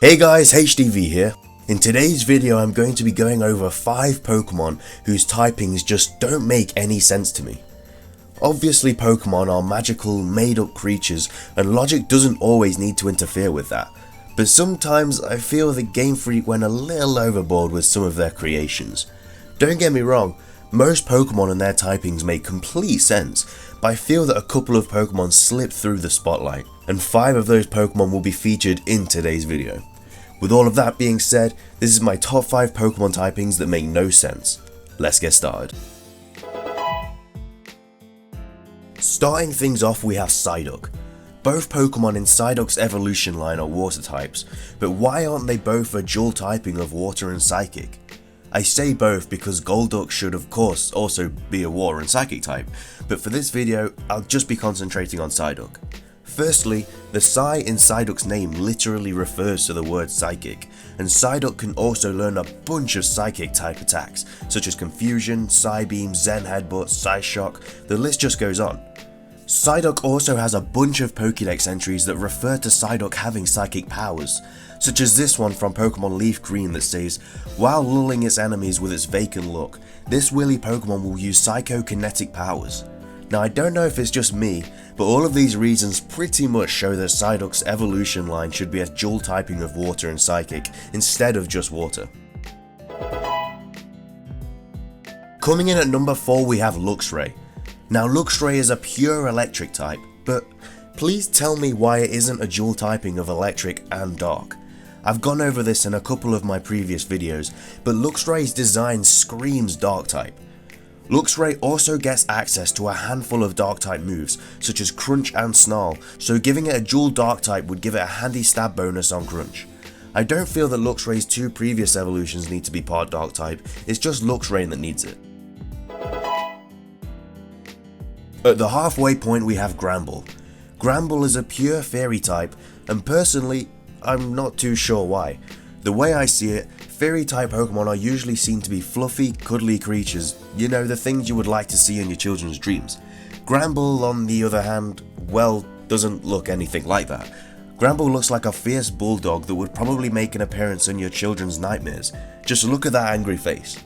Hey guys, HDvee here. In today's video I'm going to be going over 5 Pokemon whose typings just don't make any sense to me. Obviously Pokemon are magical, made up creatures and logic doesn't always need to interfere with that, but sometimes I feel that Game Freak went a little overboard with some of their creations. Don't get me wrong, most Pokemon and their typings make complete sense, but I feel that a couple of Pokemon slipped through the spotlight, and 5 of those Pokemon will be featured in today's video. With all of that being said, this is my top 5 Pokemon typings that make no sense. Let's get started. Starting things off, we have Psyduck. Both Pokemon in Psyduck's evolution line are water types, but why aren't they both a dual typing of water and psychic? I say both because Golduck should of course also be a water and psychic type, but for this video I'll just be concentrating on Psyduck. Firstly, the Psy in Psyduck's name literally refers to the word psychic, and Psyduck can also learn a bunch of psychic type attacks, such as Confusion, Psybeam, Zen Headbutt, Psyshock, the list just goes on. Psyduck also has a bunch of Pokédex entries that refer to Psyduck having psychic powers, such as this one from Pokemon Leaf Green that says, while lulling its enemies with its vacant look, this willy Pokemon will use psychokinetic powers. Now I don't know if it's just me, but all of these reasons pretty much show that Psyduck's evolution line should be a dual typing of water and psychic instead of just water. Coming in at number 4 we have Luxray. Now Luxray is a pure electric type, but please tell me why it isn't a dual typing of electric and dark. I've gone over this in a couple of my previous videos, but Luxray's design screams dark type. Luxray also gets access to a handful of dark type moves, such as Crunch and Snarl, so giving it a dual dark type would give it a handy stab bonus on Crunch. I don't feel that Luxray's 2 previous evolutions need to be part dark type, it's just Luxray that needs it. At the halfway point we have Granbull. Granbull is a pure fairy type, and personally, I'm not too sure why. The way I see it, fairy type Pokemon are usually seen to be fluffy, cuddly creatures, you know, the things you would like to see in your children's dreams. Granbull on the other hand, well, doesn't look anything like that. Granbull looks like a fierce bulldog that would probably make an appearance in your children's nightmares. Just look at that angry face.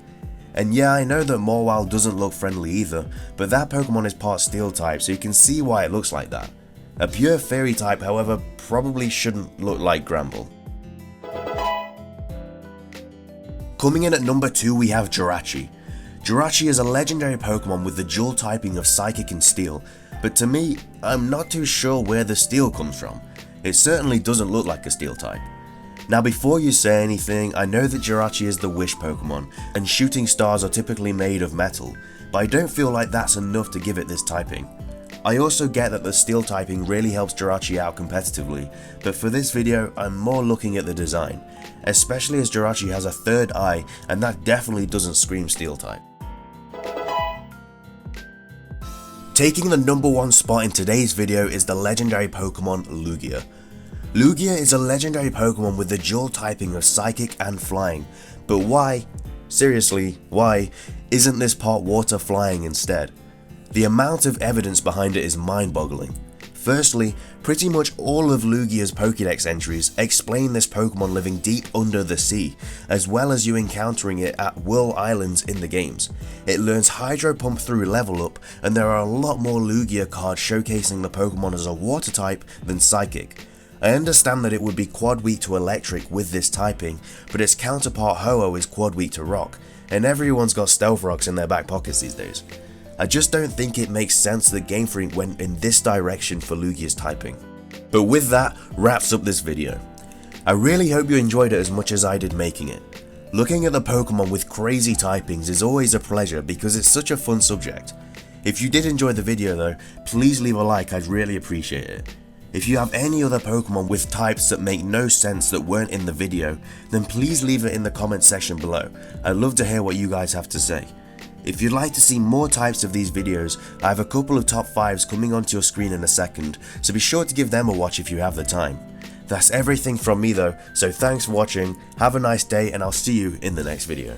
And yeah, I know that Mawile doesn't look friendly either, but that Pokemon is part steel type, so you can see why it looks like that. A pure fairy type, however, probably shouldn't look like Granbull. Coming in at number 2 we have Jirachi. Jirachi is a legendary Pokemon with the dual typing of Psychic and Steel, but to me, I'm not too sure where the Steel comes from. It certainly doesn't look like a Steel type. Now before you say anything, I know that Jirachi is the Wish Pokemon, and shooting stars are typically made of metal, but I don't feel like that's enough to give it this typing. I also get that the Steel typing really helps Jirachi out competitively, but for this video I'm more looking at the design, especially as Jirachi has a third eye and that definitely doesn't scream Steel type. Taking the number 1 spot in today's video is the legendary Pokemon Lugia. Lugia is a legendary Pokemon with the dual typing of Psychic and Flying, but why, seriously, why, isn't this part water flying instead? The amount of evidence behind it is mind-boggling. Firstly, pretty much all of Lugia's Pokédex entries explain this Pokemon living deep under the sea, as well as you encountering it at Whirl Islands in the games. It learns Hydro Pump through level up, and there are a lot more Lugia cards showcasing the Pokemon as a water type than Psychic. I understand that it would be quad weak to electric with this typing, but its counterpart Ho-Oh is quad weak to rock, and everyone's got stealth rocks in their back pockets these days. I just don't think it makes sense that Game Freak went in this direction for Lugia's typing. But with that, wraps up this video. I really hope you enjoyed it as much as I did making it. Looking at the Pokemon with crazy typings is always a pleasure because it's such a fun subject. If you did enjoy the video though, please leave a like, I'd really appreciate it. If you have any other Pokemon with types that make no sense that weren't in the video, then please leave it in the comment section below. I'd love to hear what you guys have to say. If you'd like to see more types of these videos, I have a couple of top 5s coming onto your screen in a second, so be sure to give them a watch if you have the time. That's everything from me though, so thanks for watching, have a nice day and I'll see you in the next video.